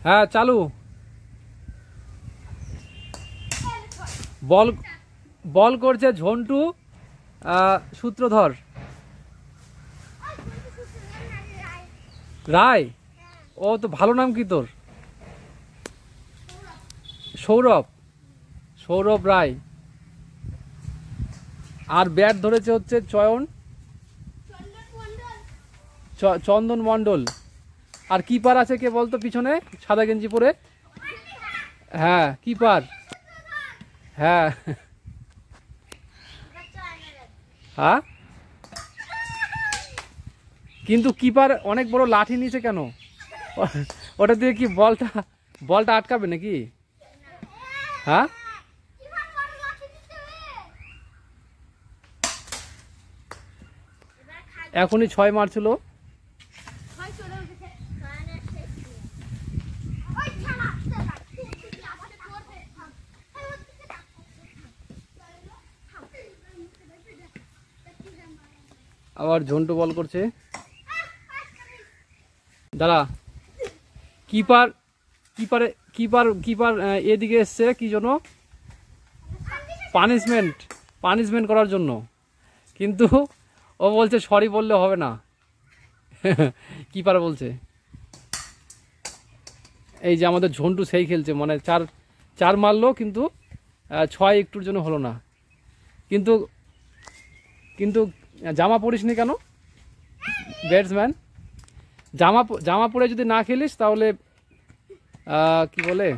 হ্যাঁ চালু। বল বল করছে ঝন্টু সূত্রধর। রায়? ও তো ভালো নাম কি তোর? সৌরভ। সৌরভ রায়। আর ব্যাট ধরেছে হচ্ছে চন্দন মণ্ডল। আর কিপার আছে কে বলতো পিছনে সাদা গেঞ্জি পরে? হ্যাঁ কিপার। হ্যাঁ হ্যাঁ, কিন্তু কিপার অনেক বড় লাঠি নিচে কেন? ওটা দিয়ে কি বলটা বলটা আটকাবে নাকি? হ্যাঁ এখনই 6 মারছিল। আবার ঝন্টু বল করছে। দাঁড়া, কিপার কিপারে কিপার কিপার এদিকে এসছে কি জন্য? পানিশমেন্ট করার জন্য। কিন্তু ও বলছে সরি বললে হবে না। কিপার বলছে। এই যে আমাদের ঝন্টু সেই খেলছে, মানে চার চার মারলো কিন্তু 6 একটুর জন্য হলো না। কিন্তু কিন্তু জামা পরিসনি কেন ব্যাটসম্যান? জামা পরে যদি না খেলিস তাহলে কি বলে